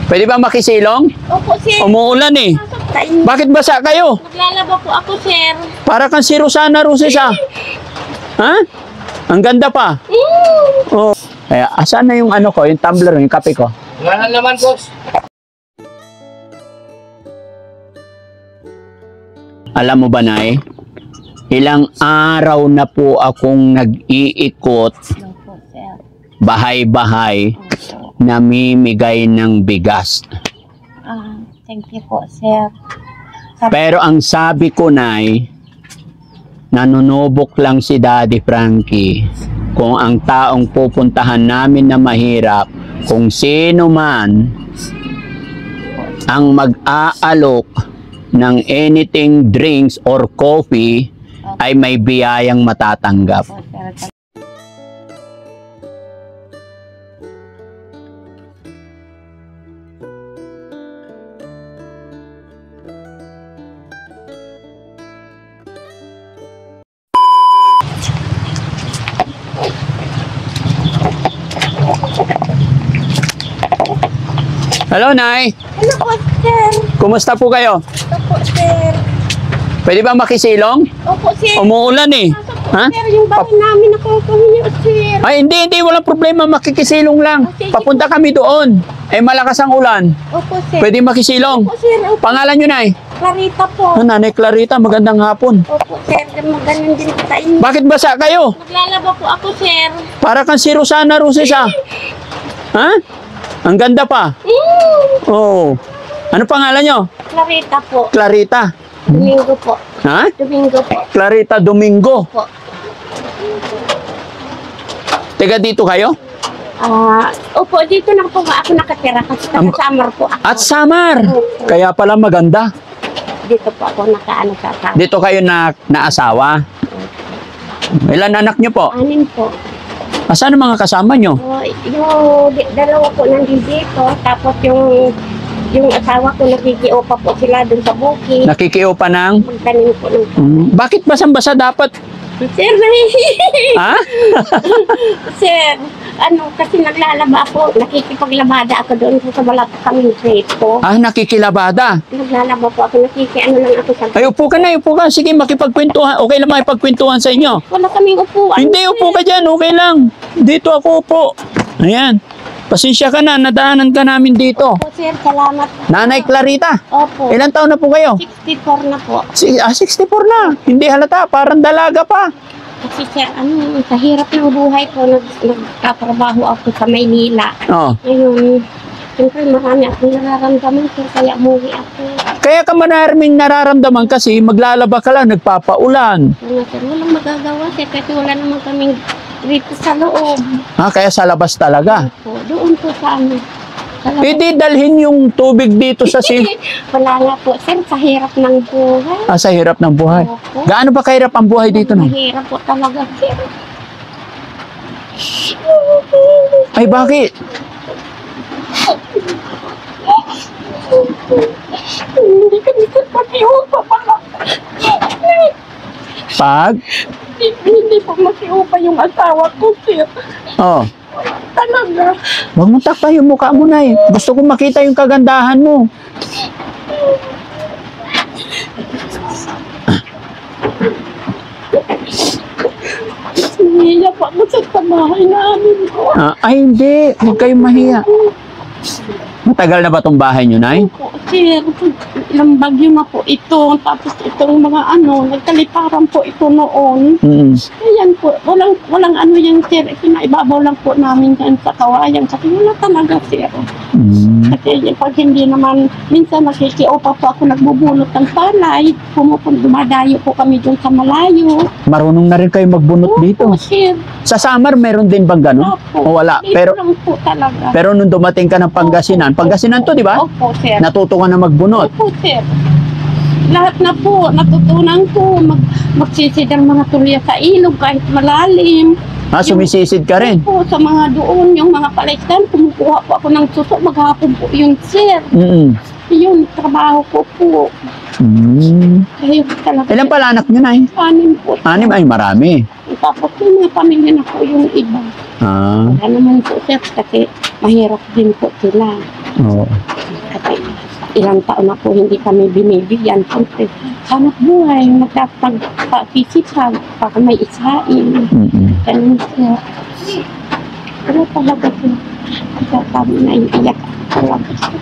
Pwede ba makisilong? Opo, sir. Umuulan eh. Bakit basa kayo? Naglalaba po ako, sir. Para kang si Rosana Rosesa. Ha? Ang ganda pa. Oh. Kaya, asan na yung ano ko, yung tumbler, yung kape ko? Wala naman, boss. Alam mo ba, Nay? Ilang araw na po akong nag-iikot Opo, sir. bahay-bahay namimigay ng bigas. Thank you po, sir. Pero ang sabi ko, Nay, nanunubok lang si Daddy Frankie kung ang taong pupuntahan namin na mahirap, kung sino man ang mag-aalok ng anything drinks or coffee ay may biyayang matatanggap. Opo, sir. Hello, Nay. Ano po, sir? Kumusta po kayo? Opo, sir. Pwede ba makisilong? Opo, sir. Umuulan eh. Ha? Sir, yung bahay namin nakukuhin niyo, sir. Ay, hindi, walang problema. Makikisilong lang. Papunta kami doon. Eh, malakas ang ulan. Opo, sir. Pwede makisilong. Opo, sir. Opo. Pangalan nyo, Nay? Clarita po. Nanay Clarita, magandang hapon. Opo, sir. Ganun din po sa inyo. Bakit basa kayo? Naglalaba po ako, sir. Para kang si Rosana Rosesa. Ha? Ang ganda pa. Oh. Ano pangalan nyo? Clarita po. Clarita. Domingo po. Ha? Domingo po. Clarita Domingo. Po. Tega dito kayo? Opo, dito na po ako nakatira kasi sa Samar po ako. At Samar. Kaya pala maganda. Dito po ako nakaano sa Samar. Dito kayo naasawa. Ilan anak nyo po? 6 po. Asan ang mga kasama nyo? Yung dalawa po nandun dito, tapos yung asawa ko nakikiupa po sila dun sa bukid. Nakikiupa ng? Magtanim po ng... Bakit basang-basa dapat? Sir, Ha? sir, kasi naglalaba ako, nakikipaglabada ako doon sa balata kaming grade ko. Nakikilabada. Naglalaba po ako, lang ako sa... Ay, upo ka na, upo ka. Sige, makipagkwentuhan. Okay lang makipagkwentuhan sa inyo. Wala kaming upuan. Hindi, upo ka dyan. Okay lang. Dito ako upo. Ayan. Pasensya ka na. Nadaanan ka namin dito. Opo, sir, salamat. Nanay Clarita. Opo. Ilan taon na po kayo? 64 na po. 64 na. Hindi halata. Parang dalaga pa. Kasi sir, sa hirap ng buhay ko, nagkatrabaho ako sa Maynila. Oh. Ngayon, siyempre marami akong nararamdaman, sir, kaya umuwi ako. Kaya ka maraming nararamdaman kasi maglalaba ka lang, nagpapaulan. Sir, walang magagawa, sir, kasi wala naman kaming dito sa loob. Kaya sa labas talaga. Opo, doon po sa sa labas. Pwede dalhin yung tubig dito sa Wala nga po, sir, sa hirap ng buhay. sa hirap ng buhay. Opo. Gaano ba kahirap ang buhay dito na? Mahirap po talaga, sir. Ay, bakit? Hindi kami sir makiupa pala. Pag? Hindi po makiupa yung asawa ko, sir. Oh. Talaga. Huwag mo takpa yung mukha mo na eh. Gusto ko makita yung kagandahan mo. Nahiya pa ako sa bahay namin ko. Ay, hindi. Huwag kayong mahiya. Matagal na ba itong bahay nyo, Nay? Opo, sir, ilang bagyo na po ito. Tapos itong mga nagkaliparan po ito noon. Ayan po, walang yan, sir. Pinaibabaw lang po namin yan sa kawayan. Kasi wala talaga, sir. Kasi pag hindi naman, minsan nakikiupa po ako nagbubunot ng palay. Dumadayo po kami dun sa malayo. Marunong na rin kayo magbunot dito. Opo, sir. Sa Samar, meron din bang ganun? Opo. O wala? Dito Pero, lang po talaga. pero nung dumating ka ng Pangasinan, Pangasinan to, di ba? Opo, sir. Natuto ka na magbunot. Opo, sir. Lahat na po, natutunan ko. Magsisidang mga tulya sa ilog kahit malalim. Sumisisid ka rin? Po, sa mga doon, yung mga palaistan, kumukuha po ako ng suso, maghapon po yun, sir. Yun, trabaho ko po. Kaya talaga. Ilan pala anak nyo, Nay? 6 po. 6? Ay, marami. Tapos yung mga pamilya na po yung iba. Wala naman po, sir, kasi mahirap din po sila. Oo. Kasi ilang taon na po hindi kami binibigyan. Siyempre, hanap buhay, magkapag-isipag, para may isain. Ganun siya. Pero talaga siya. Kaya kami naiiyak talaga siya.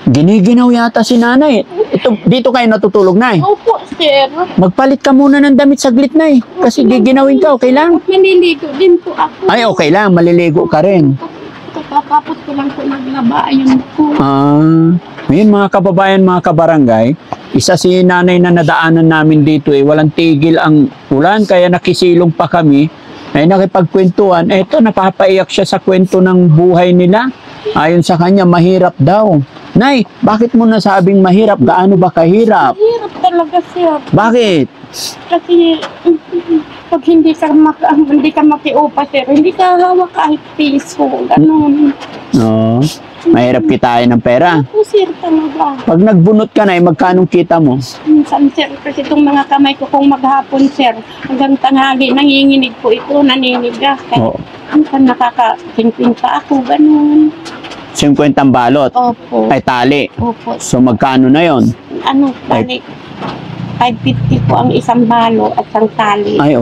Giniginaw yata si nanay. Ito, dito kayo natutulog, nay. Opo, sir. Magpalit ka muna ng damit saglit, nay. Kasi giginawin ka, okay lang? Maniligo din po ako. Ay, okay lang. Maliligo ka rin. Kakapapot ko lang po naglaba. Ayun po. Ngayon mga kababayan, mga kabarangay, isa si nanay na nadaanan namin dito walang tigil ang ulan, kaya nakisilong pa kami. Ay nakipagkwentuhan, eto napapaiyak siya sa kwento ng buhay nila. Ayon sa kanya, mahirap daw. Nay, bakit mo nasabing mahirap? Gaano ba kahirap? Hirap talaga, sir. Bakit? Kasi pag hindi ka makiupa, sir, hindi ka hawak kahit piso. Ganun. No, mahirap kitain ng pera. Ako, sir, talaga. Pag nagbunot ka na, magkanong kita mo? Minsan, sir, kasi itong mga kamay ko kung maghapon, sir, hanggang tanghali, nanginginig po ito, naninigas. Kaya minsan nakaka-50 ako, ganun. 50 ang balot? Opo. Ay, tali? Opo. So, magkano na yon? Ano, tali? 550 po ang isang balo at isang tali. Ay,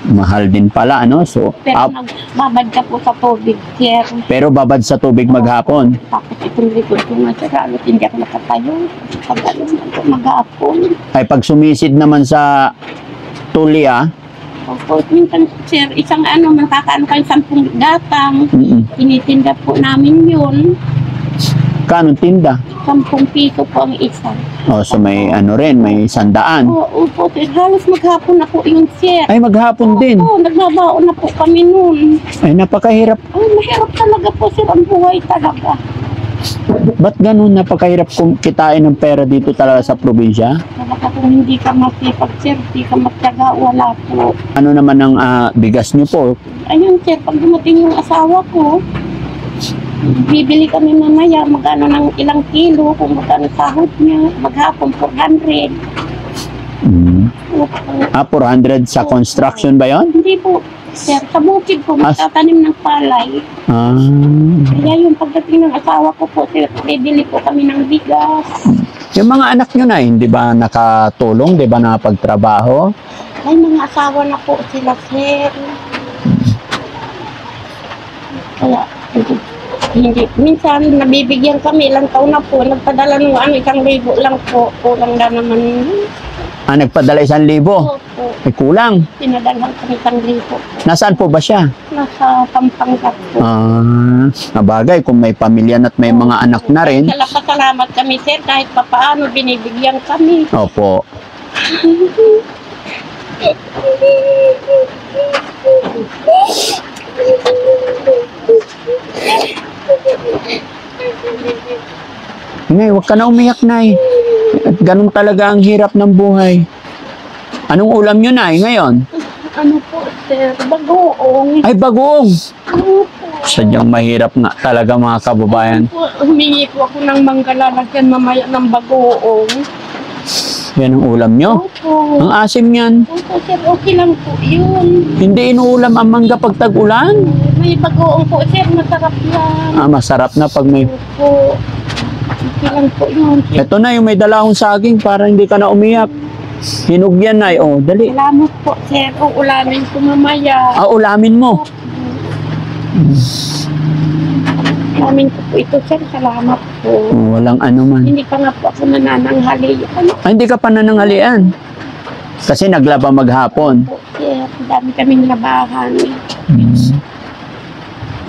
mahal din pala, ano? So, Pero nagbabad ka po sa tubig, sir. pero babad sa tubig maghapon. Tapos itong likod ko nga, sir, halos hindi ako nakatayo. Pagkalos na po maghapon. Ay, pag sumisid naman sa tulya, Opo, minsan, sir, isang makakaano kayo 10 gatang. Tinitinda po namin yun. kanong tinda? 10 piso po ang isa. So may may 100. Opo, sir, halos maghapon na po yun, sir. Ay, maghapon din. Oo, nagbabaon na po kami nun. Ay, napakahirap. Ay, mahirap talaga po, sir, ang buhay talaga. Ba't ganun napakahirap kung kitain ng pera dito talaga sa probinsya? Talaga kung hindi ka masipag, sir, hindi ka matyaga, wala po. Ano naman ang bigas niyo po? Ayun, sir, pag dumating yung asawa ko, bibili kami mamaya, magkano ng ilang kilo, kung magkano sahod niya, maghapon 400. Opo. 400 sa construction ba yon? Hindi po, sir, sa bukid po, magtatanim ng palay. Kaya yung pagdating ng asawa ko po, sir, bibili po kami ng bigas. Yung mga anak nyo na, hindi ba nakatulong? Di ba nakapagtrabaho? Ay, mga asawa na po sila, sir. Kaya, hindi. Minsan, nabibigyan kami, ilang taon na po, nagpadala ng 1,000 lang po, kulang na naman. Nagpadala 1,000? Opo. Ay, kulang. Pinadalang kami 1,000 po. Nasaan po ba siya? Nasa Pampanga po. Nabagay, kung may pamilya at may mga anak na rin. Salamat kami, sir, kahit papaano binibigyan kami. Opo. Nay, huwag ka na umiyak, Nay. At ganun talaga ang hirap ng buhay. Anong ulam nyo, Nay, ngayon? Ano po, sir? Bagoong. Ay, bagoong. Ano po? Sadyang mahirap nga talaga, mga kababayan. Humingi po ako ng manggalalagyan mamaya ng bagoong. Yan ang ulam nyo? Opo. Ang asim yan. Opo, sir, okay lang po yun. Hindi inuulam ang mangga pag tag-ulan? May bagoong po, sir, masarap yan. Masarap na pag may... Opo. Okay lang po yun. Ito na, yung may dalawang saging para hindi ka na umiyak. Hinog yan, Nay. Dali. Salamat po, sir. Ulamin ko mamaya. Ulamin mo. Ulamin ko po ito, sir. Salamat po. Walang ano man. Hindi pa nga po ako nanananghali. Hindi ka pa nananghalian. Kasi naglaba maghapon. Po, sir. Dami kaming labahan.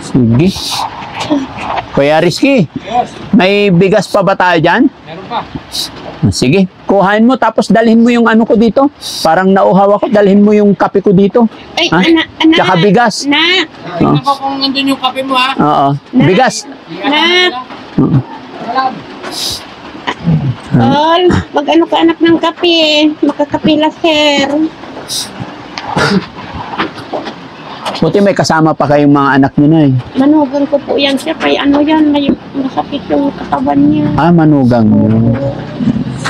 Sige. Kuya Rizky, may bigas pa ba tayo dyan? Meron pa. Sige, kuhain mo tapos dalhin mo yung ano ko dito. Parang nauhaw ako, dalhin mo yung kape ko dito. Ay, Ha? anak. Tsaka bigas. Anak. Tingnan ko kung nandun yung kape mo, ha? Oo, bigas. Anak. Oo. Tol, mag-ano ka anak ng kape. Makakapila, sir. Buti may kasama pa kayong mga anak niyo, Nay. Manugan ko po yan, sir. Kaya ano yan, may masakit yung katawan niya. Manugang mo.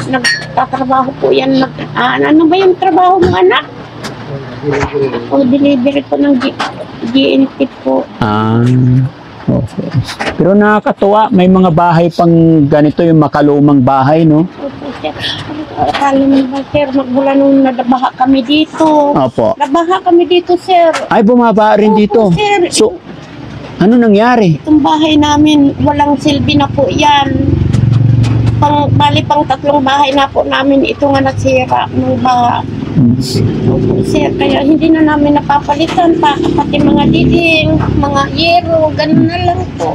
nagtatrabaho po yan. Ano ba yung trabaho mo, anak? O, delivery ko ng GNT po. Okay. Pero nakakatuwa, may mga bahay pang ganito, yung makalumang bahay, no? Opo, sir. Akala mo ba, sir, magmula nung nabaha kami dito. Opo. Nabaha kami dito, sir. Ay, bumaba rin Opo, dito. sir. So, ano nangyari? Itong bahay namin, walang silbi na po yan. Bali pang 3 bahay na po namin ito nga nasira ng baha. Opo, sir, kaya hindi na namin napapalitan pa, pati mga diding, mga yero, ganun na lang po.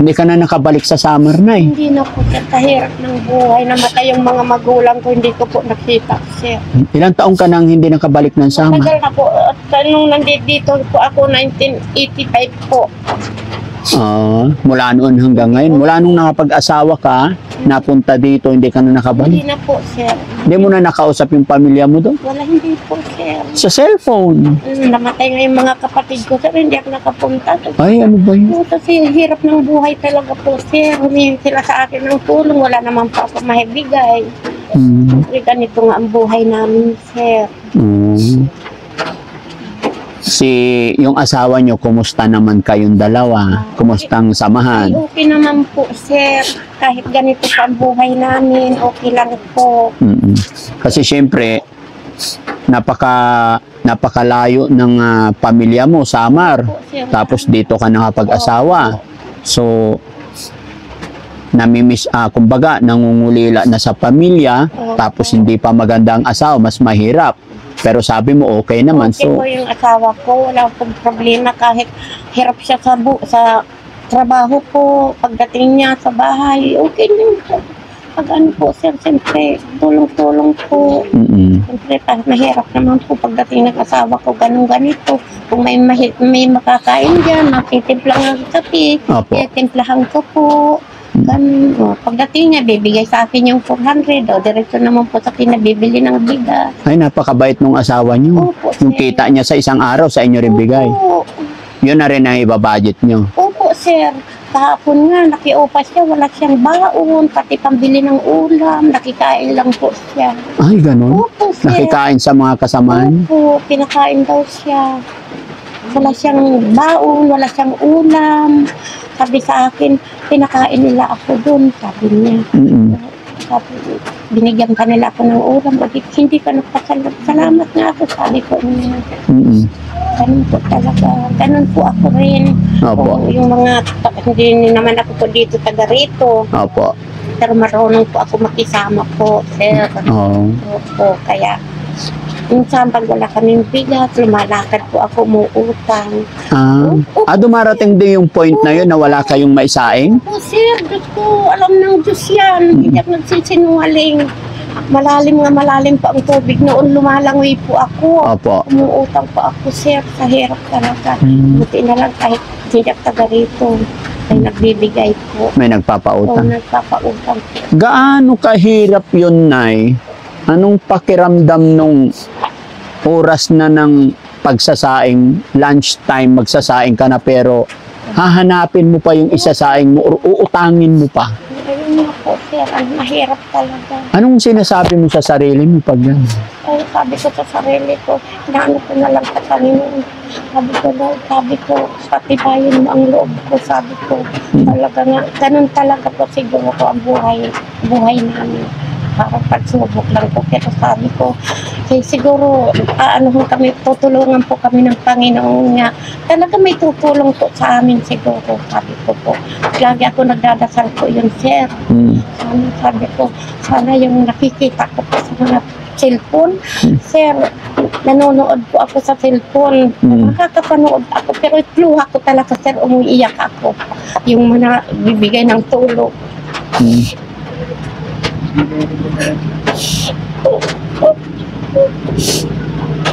Hindi ka na nakabalik sa summer na eh. Hindi na po, sir, kahirap ng buhay. Namatay yung mga magulang ko, hindi ko po nakita, sir. Ilang taong ka nang hindi nakabalik ng summer? Tagal na po, at nung nandito po ako, 1985 po. Mula noon hanggang ngayon. Mula nung nakapag-asawa ka, napunta dito, hindi ka na nakabalik. Hindi na po, sir. Hindi mo na nakausap yung pamilya mo doon? Wala, hindi po, sir. Sa cellphone? Namatay nga yung mga kapatid ko, sir, hindi ako nakapunta. Ay, ano ba yun? Kasi hirap ng buhay talaga po, sir. Humingi sila sa akin ng tulong, wala naman pa ako mahibigay. Kasi ganito nga ang buhay namin, sir. Yung asawa nyo, kumusta naman kayong dalawa? Kumustang Ay, samahan? okay naman po, sir. Kahit ganito pa ang buhay namin, okay lang po. Kasi syempre, napakalayo ng pamilya mo, Samar. Opo, sir. Tapos dito ka nakapag-asawa. So, namimiss, kumbaga, nangungulila na sa pamilya, tapos hindi pa maganda ang asawa, mas mahirap. Pero sabi mo, okay naman. Okay So, po yung asawa ko, wala pong problema kahit hirap siya sa trabaho po, pagdating niya sa bahay, okay din po. Pag ano po, sir, siyempre, tulong-tulong po. Siyempre, mahirap naman po pagdating ng asawa ko, ganito. Kung may makakain dyan, matitimplang ng kape, timplahan ko po. Pagdating niya, bibigay sa akin yung 400, diretso naman po sa akin na bibili ng bigas. ay, napakabait nung asawa niyo. Opo, Yung sir. kita niya sa isang araw, sa inyo rin bigay. Opo. Yun na rin ang ibabudget niyo. Opo, sir. Kahapon nga, nakiupa siya, wala siyang baon, pati pambili ng ulam, nakikain lang po siya. Ay, ganun? Opo, sir. Nakikain sa mga kasamaan? Opo, pinakain daw siya. Wala siyang baon, wala siyang ulam. Sabi sa akin, pinakain nila ako doon, sabi niya. Sabi, binigyan ka nila ako ng ulam, hindi ka nagpasalamat nga ako, sabi ko niya. Ganun po talaga. Ganun po ako rin. Opo. Kung yung mga, hindi naman ako po dito taga rito. Opo. Pero marunong po ako makisama po, sir. Opo, kaya minsan pag wala kaming bigat, lumalakad po ako, umuutang. Dumarating din yung point na yun na wala kayong maisaing? Opo, sir, Diyos ko, alam ng Diyos yan. Hindi ako nagsisinungaling. Malalim pa ang tubig. Noon lumalangoy po ako. Opo. Umuutang po ako, sir, sa hirap talaga. Buti na lang kahit hindi ako taga rito. Ay nagbibigay po. May Oo, nagpapautang. nagpapautang po. Gaano kahirap yun, Nay? Anong pakiramdam nung oras na ng pagsasaing, lunchtime, magsasaing ka na pero hahanapin mo pa yung isasaing mo or uutangin mo pa? Ayun nga po, sir. Ang mahirap talaga. Anong sinasabi mo sa sarili mo pag gano'n? Ay, sabi ko sa sarili ko, inaano ko na lang sa Panginoon. Sabi ko, patibayin mo ang loob ko. Sabi ko, talaga nga, ganun talaga po siguro ko ang buhay namin. Parang pagsubok lang po. Pero sabi ko, siguro, tutulungan po kami ng Panginoon nga. Talaga may tutulong po sa amin siguro. Sabi ko po. Lagi ako nagdadasal po yun, sir. Sabi ko, sana yung nakikita ko po sa mga cellphone. Sir, nanonood po ako sa cellphone. Nakakapanood ako. Pero luha ko talaga, sir, umiiyak ako. Yung mga bibigay ng tulong.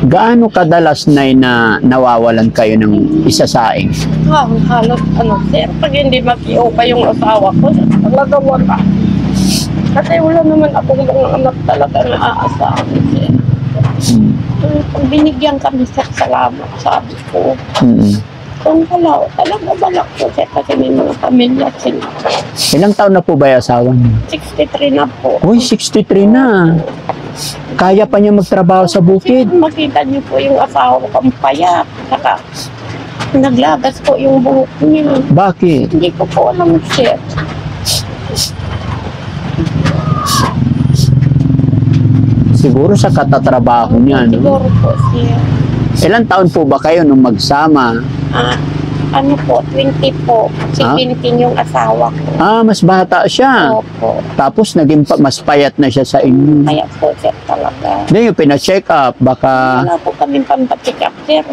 Gaano kadalas na nawawalan kayo ng isasaing? Halos, sir, pag hindi makiupa yung asawa ko, talaga wala. Kasi wala naman akong mga anak talaga na aasahan, sir. Pag binigyan kami, sir, salamat, sabi ko. Kung wala, talaga wala po sir kasi may mga pamilya sila. Ilang taon na po ba yung asawa niyo? 63 na po. Uy, 63 na. Kaya pa niya magtrabaho sa bukid. Makita niyo po yung asawa ko ang payat. Saka naglagas po yung buhok niya. Bakit? Hindi ko po alam sir. Siguro sa katatrabaho niya, no? Siguro po sir. Ilang taon po ba kayo nung magsama? Ano po, 20 po. 17 yung asawa ko. Mas bata siya. Opo. Tapos naging mas payat na siya sa inyo. Kaya po sir talaga. Hindi, yung pina-check up, baka... Wala po kami pampacheck up sir.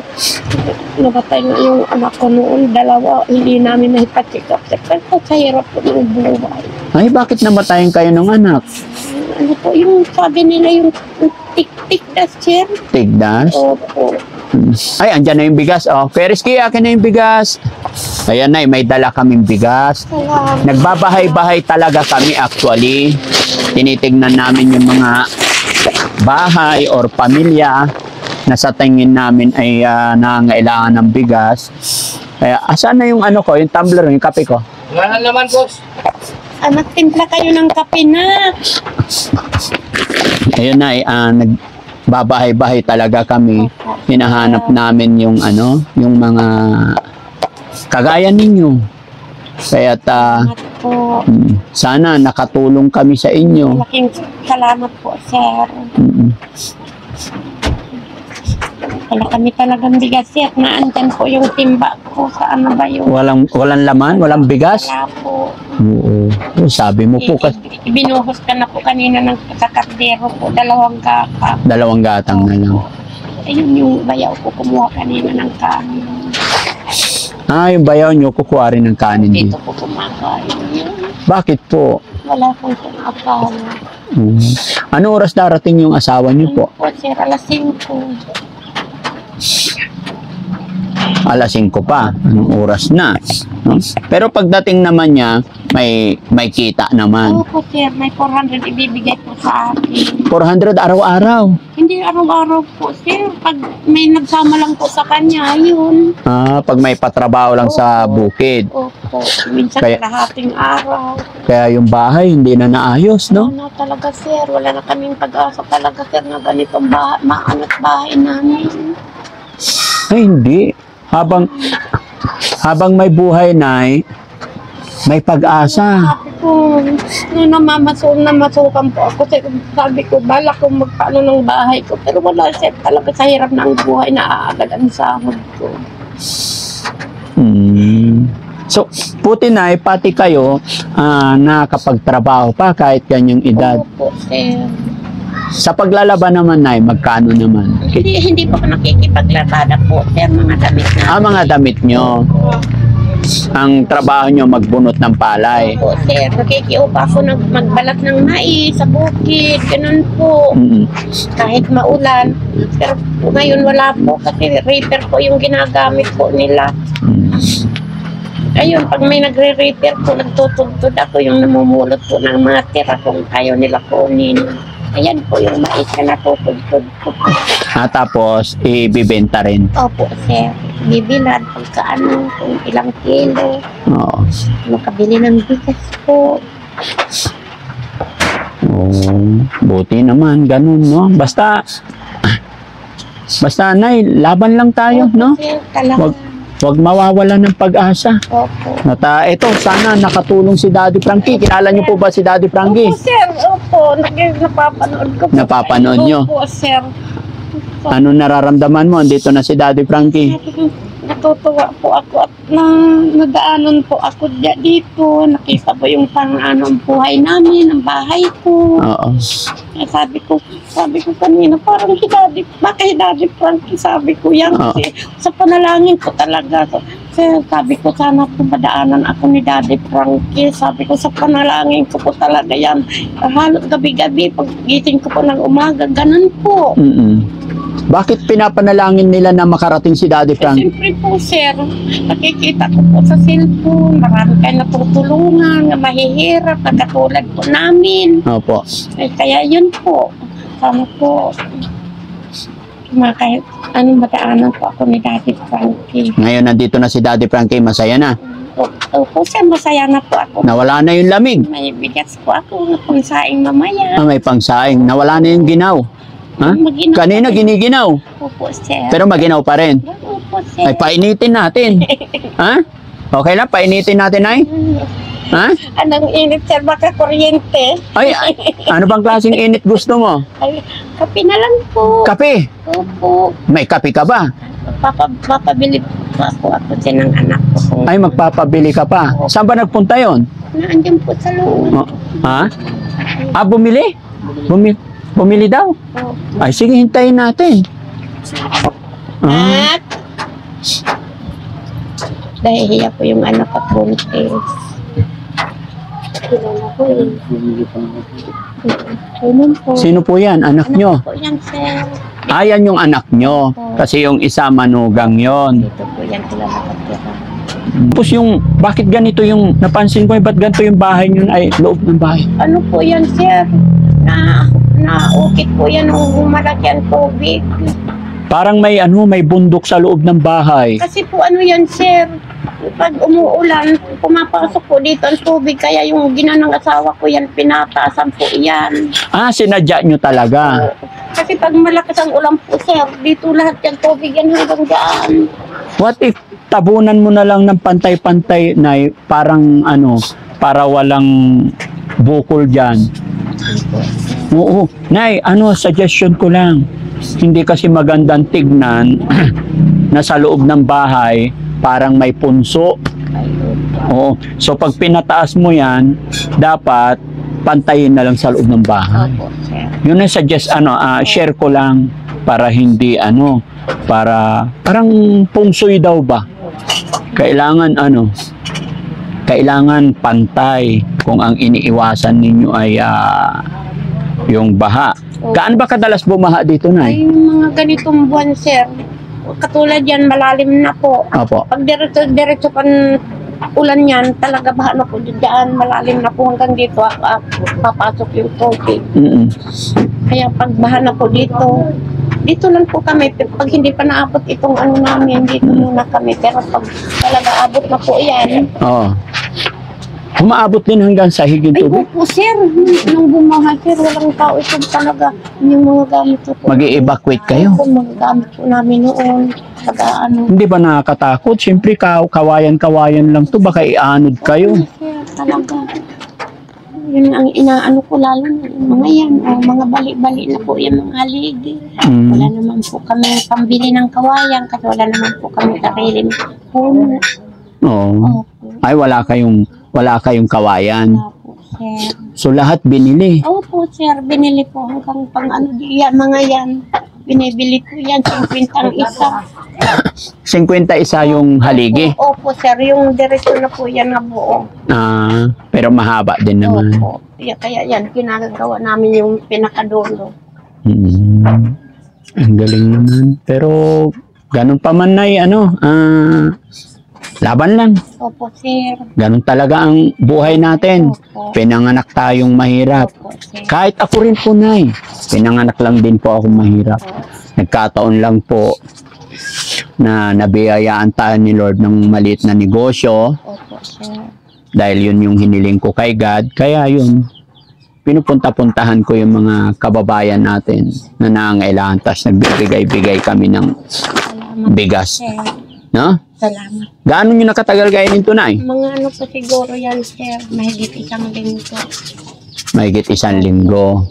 Nabatay na yung anak ko noon, dalawa, hindi namin nahipacheck up sir. Kasi sa hirap po ng buhay. Ay, bakit namatayan kayo ng anak? Ano po, yung sabi nila yung tik-tik na sir. Tigdas? Opo. Ay, andyan na yung bigas. Oh, Perisky, akin na yung bigas. Ayan na, may dala kaming bigas. Salamat. Nagbabahay-bahay talaga kami actually. Tinitignan namin yung mga bahay or pamilya na sa tingin namin ay nangangailangan ng bigas. Kaya, asan na yung ano ko, yung tumbler, yung kape ko? Wala na naman, boss. Anak, timpla kayo ng kape na. Ayun na, nagbabahay-bahay talaga kami. Hinahanap namin yung ano, yung mga kagaya ninyo. Kaya Salamat po. sana nakatulong kami sa inyo. Malaking salamat po sir. Wala kami talagang bigas sir. Naandyan po yung timba ko. Saan na ba yun? Walang laman, walang bigas. Wala po. Oo. Sabi mo po kasi Binuhos ka na po kanina ng sa kardero po. 2 kaka. 2 gatang na lang. Ayun yung bayaw ko kumuha kanina ng kanin. Yung bayaw nyo, kukuha rin ng kanin Dito dito. po kumakain. Bakit po? Wala pong sinakala. Ano oras darating yung asawa nyo po? Po sir, alas 5. Alas 5 pa. Anong oras na? No? Pero pagdating naman niya, may kita naman. Opo sir, may 400 ibibigay po sa akin. 400 araw-araw. Hindi araw-araw po sir. Pag may nagsama lang po sa kanya, yun. Pag may patrabaho lang sa bukid. Opo, minsan Kaya- kalahating araw. Kaya yung bahay hindi na naayos, no? Ano talaga sir, wala na kaming pag-asa talaga sir na ganitong maangat bahay namin. Ay, hindi. Habang may buhay na may pag-asa. Sabi ko, nung namasukan po ako, sabi ko, bala kong magpaano ng bahay ko. Pero wala sir, talaga sa hirap ng buhay na aagad ang sahod ko. So, puti na, pati kayo nakakapagtrabaho pa kahit ganyang edad. Opo sir. Sa paglalaban naman, Nay, magkano naman? Hindi po ako nakikipaglatada po sir, mga damit na. Mga damit nyo. Ang trabaho nyo magbunot ng palay. Opo sir, nakikiupa ako magbalat ng mais sa bukid, ganun po. Kahit maulan. Pero ngayon wala po kasi reaper po yung ginagamit po nila. Ayun, pag may nagre-repair po, nagtutugtod ako yung namumulot po ng mga tira kung ayaw nila kunin. Ayan po yung mais na natutugtod po. Tapos, ibibenta rin. Opo, sir. Bibilad pagkaano, kung ilang kilo. Oo. Makabili ng bigas po. Buti naman, ganun, no? Basta, Nay, laban lang tayo, no? Sir, talaga. Wag mawawala ng pag-asa. Opo. Ito, sana nakatulong si Daddy Frankie. Kilala niyo po ba si Daddy Frankie? Opo, sir. Opo. Napapanood ko po. Napapanood niyo? Opo, sir. Ano nararamdaman mo? Andito na si Daddy Frankie. Natutuwa po ako at nadaanan po ako dito. Nakita po yung ang buhay namin, ang bahay ko. Oo. Sabi ko kanina, parang bakit Daddy Frankie, sabi ko yan kasi sa panalangin ko talaga. Kasi sabi ko, sana po madaanan ako ni Daddy Frankie. Sabi ko, sa panalangin ko po talaga yan. Halos gabi-gabi, pag gising ko po ng umaga, ganun po. Bakit pinapanalangin nila na makarating si Daddy Frankie? Siyempre po, sir, nakikita ko po sa cellphone, marami kayo natutulungan, na mahihirap, na katulad po namin. Opo. Kaya yun po, sana po. Kahit anong mataanan po ako ni Daddy Frankie. Ngayon nandito na si Daddy Frankie, masaya na. Opo, sir, masaya na po ako. Nawala na yung lamig. May bigas po ako na pangsaing mamaya. May pangsaing. Nawala na yung ginaw. Ha? Maginaw Kanina pa rin. giniginaw. Opo, sir. Pero maginaw pa rin. Opo, sir. Ay, painitin natin. Ha? Okay lang, painitin natin ay. Ha? Anong init, sir? Baka kuryente. Ay, ano bang klaseng init gusto mo? Ay, kape na lang po. Kape. Opo. May kape ka ba? Papabili po ako din ng anak ko. Ay, magpapabili ka pa. Saan ba nagpunta yon? Naandyan po sa loob. Oh, ha? Bumili? Bumili daw? Opo. Ay, sige, hintayin natin. At nahihiya po yung anak at buntis. Kilala ko eh. Ayun po. Sino po yan? Anak Anak nyo? po yan, sir. Ayan yung anak nyo. Kasi yung isa manugang yon. Dito po yan sila nakatira. Tapos yung, bakit ganito yung, napansin ko, ba't ganito yung bahay nyo ay loob ng bahay? Ano po yan, sir? Na-ukit po yan nung umalaki ang tubig. Parang may may bundok sa loob ng bahay. Kasi po ano yan, sir? Pag umuulan, pumapasok po dito ang tubig. Kaya yung ginanang asawa ko yan, pinataasan po yan. Sinadya nyo talaga. Kasi pag malakas ang ulan po, sir, dito lahat yung tubig yan hanggang daan. What if tabunan mo na lang ng pantay-pantay na parang para walang bukol dyan? Oo. Nay, suggestion ko lang. Hindi kasi magandang tignan na sa loob ng bahay parang may punso. Oo. So pag pinataas mo yan, dapat pantayin na lang sa loob ng bahay. Opo, sir. Yun ang suggest, share ko lang para hindi para parang pungsoy daw ba? Kailangan kailangan pantay kung ang iniiwasan ninyo ay yung baha. Gaano ba kadalas bumaha dito, Ay, Nay? mga ganitong buwan, sir. Katulad yan, malalim na po. Opo. Pag diretso pan ulan yan, talaga baha na po dyan, malalim na po hanggang dito, papasok yung tubig. Mm-mm. Kaya pag baha na po dito lang po kami. Pag hindi pa naabot itong namin, dito muna kami. Pero pag talaga abot na po yan, Oo. Umaabot din hanggang sahig yung ay tubig. po, sir, nung bumaha, sir, walang tao ito talaga. Yung mga gamit ko po. Mag-i-evacuate kayo. Opo, mga gamit po namin noon. Pag Hindi ba nakakatakot? Siyempre, kawayan-kawayan lang to. Baka ianod kayo. Sir, talaga. Yun ang inaano ko lalo na yung mga yan. Mga bali-bali na po yung mga haligi. Wala naman po kami pambili ng kawayan kasi wala naman po kami sariling puno. Oo. Opo. Ay, wala kayong kawayan. Opo, sir. So, lahat binili. Opo, sir. Binili po hanggang pang diyan, mga yan. Binibili po yan, 50 ang isa. 51 yung haligi. Opo, sir. Yung diretso na po yan na buo. Pero mahaba din naman. Opo. Kaya yan, ginagawa namin yung pinakadulo. Ang galing naman. Pero, ganun pa man, Nay, laban lang. Opo, sir. Ganun talaga ang buhay natin. Opo. Pinanganak tayong mahirap. Opo, sir. Kahit ako rin po, Nay. Pinanganak lang din po ako mahirap. Nagkataon lang po na nabiyayaan tayo ni Lord ng maliit na negosyo. Opo, sir. Dahil yun yung hiniling ko kay God. Kaya yun, pinupunta-puntahan ko yung mga kababayan natin na nangangailangan. Tapos nagbibigay-bigay kami ng Salamat, bigas. sir. No? Salamat. Gaano nyo nakatagal kainin ito, Nay? Mga ano po siguro yan, sir. Mahigit isang linggo. Mahigit 1 linggo.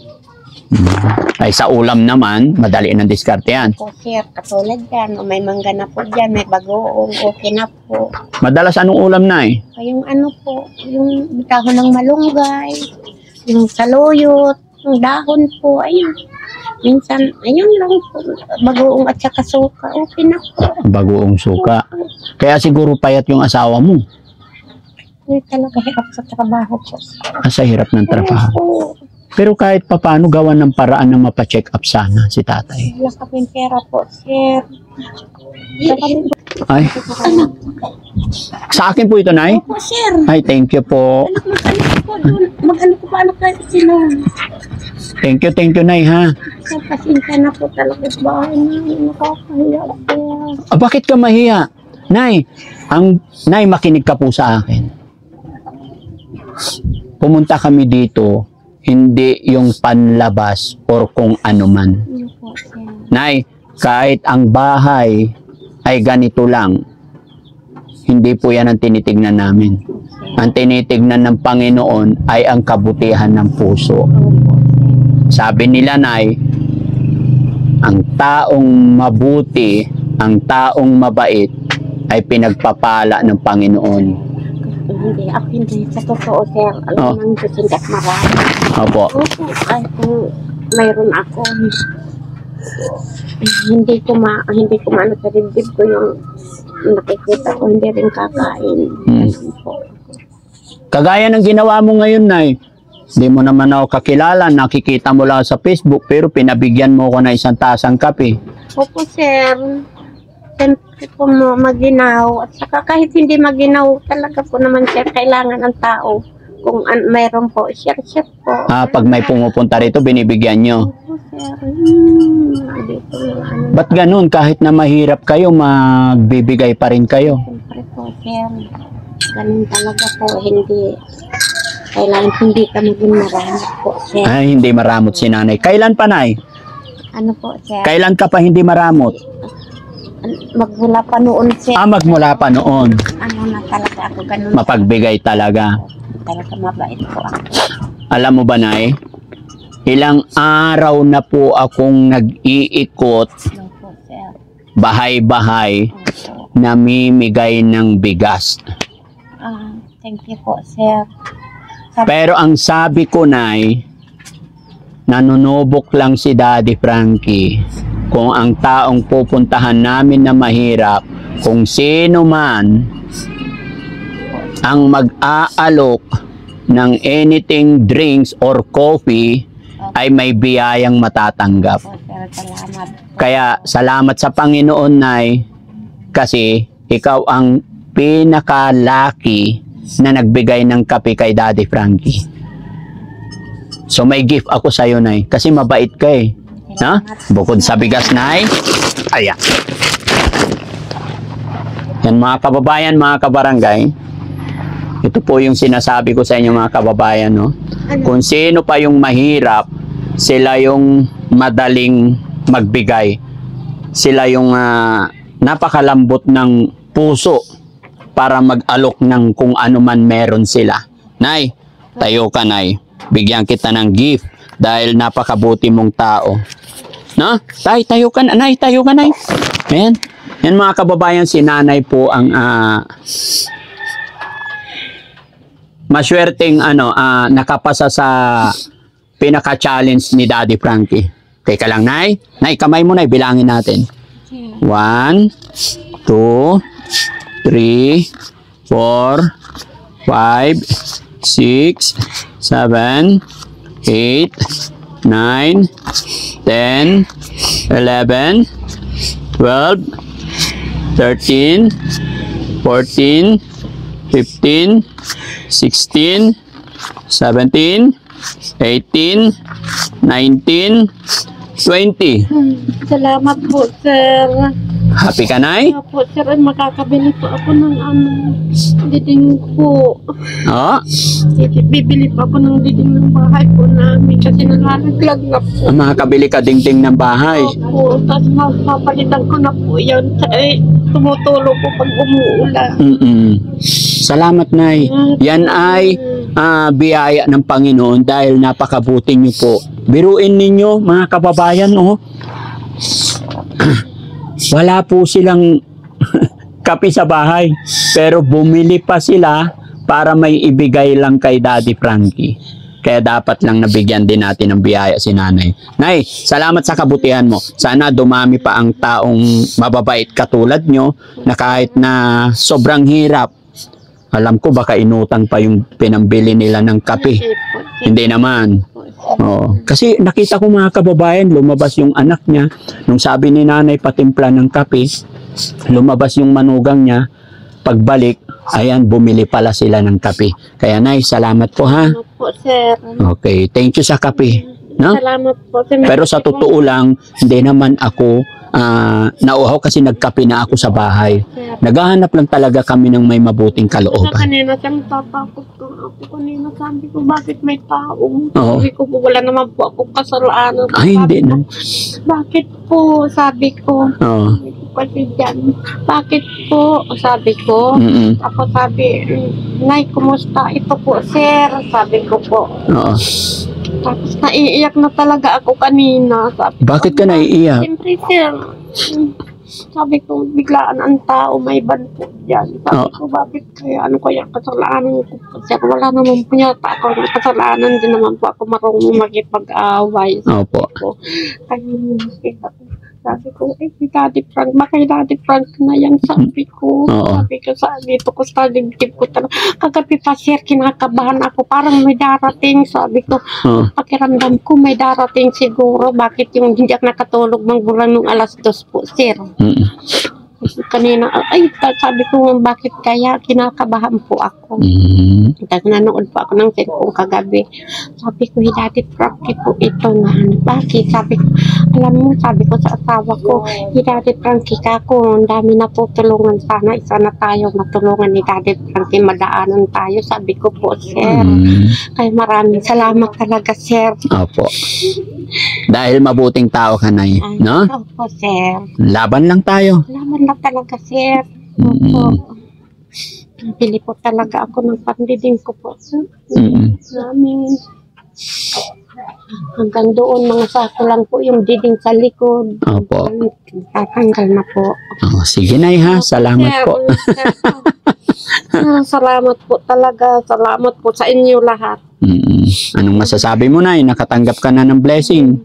Ay sa ulam naman, madali ng diskarte yan. Po, sir. Katulad yan. O may mangga na po dyan. May bagoong. Okay na po. Madalas anong ulam, Nay? Yung ano po, yung dahon ng malunggay, yung saluyot, yung dahon po, ayun. Minsan, ayun lang po, bagoong at saka suka, okay na po. Bagoong suka. Kaya siguro payat yung asawa mo. Hindi talaga hirap sa trabaho po. Sa hirap ng trabaho. Oo, Pero kahit papano gawan ng paraan na mapacheck up sana si tatay. wala kaming pera po, sir. Wala kaming Ay, sa akin po ito, Nay. po, sir. Ay, thank you po. Mag-ano ko pa, anak kayo sila. Thank you, Nay, ha. sir, pasensya na po talaga sa bahay namin. Nakakahiya po. Bakit ka mahiya? Nay, Nay, makinig ka po sa akin. Pumunta kami dito, hindi yung panlabas or kung ano man. Ano po, sir? Nay, kahit ang bahay ay ganito lang, hindi po yan ang tinitignan namin. Ang tinitignan ng Panginoon ay ang kabutihan ng puso. Sabi nila, Nay, ang taong mabuti, ang taong mabait ay pinagpapala ng Panginoon. Hindi. Sa totoo, sir. Alam ng Diyos, hindi ako marami. Opo. Opo, ay kung mayroon ako, hindi ko maano sa dibdib ko yung nakikita ko, hindi rin kakain. Ganun po. Kagaya ng ginawa mo ngayon, Nay. Hindi mo naman ako kakilala, nakikita mo lang sa Facebook, pero pinabigyan mo ko na isang tasang kape. Opo, sir. Siyempre po maginaw. At saka kahit hindi maginaw, talaga po naman, sir, kailangan ng tao. Kung mayroon po, share po. Pag may pumupunta rito, binibigyan nyo. Opo, sir. Dito na Ba't ganun? Kahit na mahirap kayo, magbibigay pa rin kayo. Siyempre po, sir. Ganun talaga po, kailangan hindi ka maging marami po, sir. Ay, hindi maramot si Nanay. Kailan pa, Nay? Ano po, sir? Kailan ka pa hindi maramot? Magmula pa noon, sir. Magmula pa noon. Ano na talaga ako, ganun. Mapagbigay talaga. Talaga mabait po ako. Alam mo ba, Nay? Ilang araw na po akong nag-iikot, Ano po, sir? bahay-bahay, Opo. namimigay ng bigas. Thank you po, sir. Pero ang sabi ko, Nay, nanunubok lang si Daddy Frankie. Kung ang taong pupuntahan namin na mahirap, kung sino man ang mag-aalok ng anything, drinks or coffee, ay may biyayang matatanggap. Po, sir, salamat. Kaya salamat sa Panginoon, Nay, kasi ikaw ang pinaka-lucky na nagbigay ng kape kay Daddy Frankie. So may gift ako sa iyo, Nay, kasi mabait ka eh. No? Bukod sa bigas, Nay. Ayan. Yan mga kababayan, mga kabarangay. Ito po yung sinasabi ko sa inyo, mga kababayan, no? Kung sino pa yung mahirap, sila yung madaling magbigay. Sila yung napakalambot ng puso para mag-alok ng kung ano man meron sila. Nay, tayo ka, Nay. Bigyan kita ng gift dahil napakabuti mong tao. No? Tayo ka, Nay. Tayo ka, Nay. Ayan. Yan mga kababayan, si Nanay po ang maswerteng nakapasa sa pinaka-challenge ni Daddy Frankie. Teka lang, Nay. Nay, kamay mo, Nay. Bilangin natin. 1, 2, 3, 4, 5, 6, 7, 8, 9, 10, 11, 12, 13, 14, 15, 16, 17, 18, 19, 20. Salamat po, sir. Happy ka, Nay? Opo, sir, makakabili po ako ng diding po. Oo. Bibili po ako ng diding ng bahay po namin kasi nalalaglag na po. Makakabili ka dingding ng bahay. Opo, tapos mapapalitan ko na po yan. Tumutulo po pag umuulan. Salamat, Nay. Yan ay biyaya ng Panginoon dahil napakabuti niyo po. Biruin ninyo, mga kababayan, oh. Wala po silang kape sa bahay, pero bumili pa sila para may ibigay lang kay Daddy Frankie. Kaya dapat lang nabigyan din natin ng biyaya si Nanay. Nay, salamat sa kabutihan mo. Sana dumami pa ang taong mababait katulad nyo na kahit na sobrang hirap, alam ko baka inutang pa yung pinambili nila ng kape. Hindi naman. Oo. Kasi nakita ko mga kababayan, lumabas yung anak niya. Nung sabi ni Nanay patimpla ng kape, lumabas yung manugang niya. Pagbalik, ayan, bumili pala sila ng kape. Kaya Nay, salamat po ha. Opo, sir. Okay, thank you sa kape. No? Salamat po. Pero sa totoo lang, hindi naman ako nauhaw kasi nagkape na ako sa bahay. Sir. Naghahanap lang talaga kami ng may mabuting Sa kalooban. kanina, sir, tatakot ko ako kanina. Sabi ko, bakit may tao? Oo. Sabi ko, wala naman po ako kasalanan. Ay, hindi Sabi na. ko, bakit po? Sabi ko. Oo. Sabi ko kasi dyan. Bakit po? Sabi ko. Mm-mm. Ako sabi, Nay, kumusta? Ito po, sir. Sabi ko po. Oo. Tapos naiiyak na talaga ako kanina. Sabi ko, Bakit ka naiiyak? Siyempre, sir. Sabi ko, biglaan ang tao, may ban po dyan. Sabi ko, bakit kaya, ano kaya kasalanan ko po, sir? Wala naman po yata ako kasalanan din naman po ako marunong makipag-away. Opo. Sabi ko, si Daddy Frank, baka Daddy Frank na yan, sabi ko. Oo. Sabi ko, dito ko sa dibdib ko talaga. Kagabi pa, sir, kinakabahan ako, parang may darating, sabi ko. Oo. Pakiramdam ko, may darating siguro. Bakit yung hindi ako nakatulog manggulang nung alas 2 po, sir? Mm-mm. Kanina, sabi ko, bakit kaya kinakabahan po ako? Mm. Tapos nanood po ako ng cellphone kagabi. Sabi ko, Daddy Frankie po ito na ano. Bakit? Sabi ko, alam mo, sabi ko sa asawa ko, Daddy Frankie ka ko, ang dami na po tulungan sana. Isa na tayo matulungan ni Daddy Frankie, madaanan tayo. Sabi ko po, sir. Kaya maraming salamat talaga, sir. Opo. Dahil mabuting tao ka, Nay. No? Opo, sir. Laban lang tayo. Salamat lang talaga, sir. Mm-mm. Opo. Pili po talaga ako ng pandiding ko po, sir. Mm-mm. Maraming hanggang doon, mga sako lang po yung diding sa likod. Opo. Tatanggal na po. Oh, sige, Nay, ha. Salamat Sir, po. sir. Salamat po talaga. Salamat po sa inyo lahat. Mm-mm. Anong masasabi mo, Nay? Nakatanggap ka na ng blessing.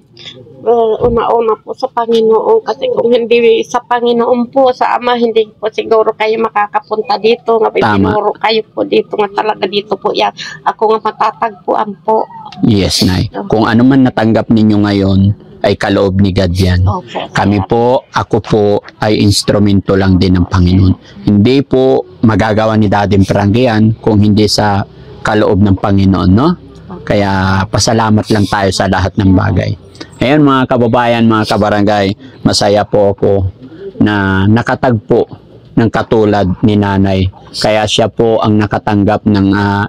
Una-una po sa Panginoon, kasi kung hindi sa Panginoon po, sa Ama, hindi po siguro kayo makakapunta dito. Nga Tama. siguro kayo po dito, nga talaga dito po yan. Ako nga matatagpuan po. Yes, Nay. Kung ano man natanggap ninyo ngayon, ay kaloob ni God yan. Opo. Kami po, ako po, ay instrumento lang din ng Panginoon. Hindi po magagawa ni Daddy Frankie yan kung hindi sa kaloob ng Panginoon, no? Kaya pasalamat lang tayo sa lahat ng bagay. Ayan mga kababayan, mga kabarangay, masaya po ako na nakatagpo ng katulad ni Nanay. Kaya siya po ang nakatanggap ng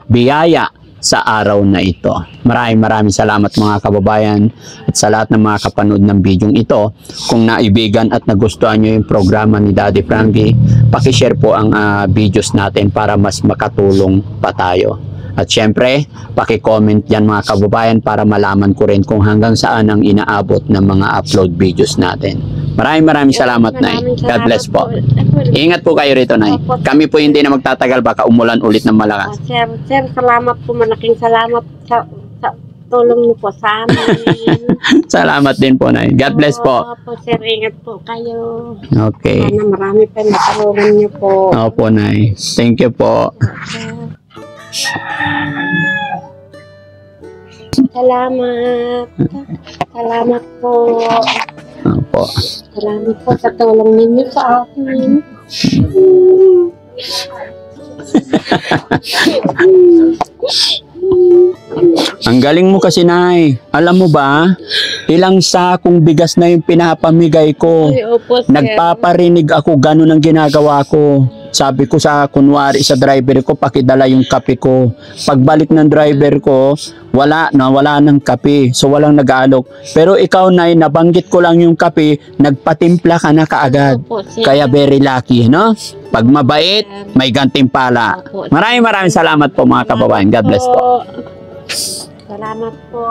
biyaya sa araw na ito. Maraming salamat mga kababayan at sa lahat ng mga kapanood ng bidyong ito. Kung naibigan at nagustuhan nyo yung programa ni Daddy Frankie, pakishare po ang videos natin para mas makatulong pa tayo. At syempre, paki-comment yan mga kababayan para malaman ko rin kung hanggang saan ang inaabot ng mga upload videos natin. Maraming salamat, Nay. God bless po. Ingat po kayo rito, Nay. Kami po hindi na magtatagal, baka umulan ulit ng malakas. Sir, salamat po. Malaking salamat sa tulong niyo po sa amin. Salamat din po, Nay. God bless po. Opo, sir, ingat po kayo. Okay. Sana marami pa matulungan niyo po. Opo, Nay. Thank you po. Salamat. Salamat po. Opo. Salamat po sa tulong ninyo sa akin. Ang galing mo kasi, Nay. Alam mo ba, ilang sakong bigas na yung pinapamigay ko. Ay, opo, sir. Nagpaparinig ako, ganun ang ginagawa ko. Sabi ko sa kunwari sa driver ko, pakidala yung kape ko. Pagbalik ng driver ko, wala ng kape. So walang nag-aalok. Pero ikaw, Nay, nabanggit ko lang yung kape, nagpatimpla ka na kaagad. Opo, sir. Kaya very lucky, no? Pag mabait, may gantimpala. Opo. Maraming salamat po mga kababayan. God bless po. Salamat po.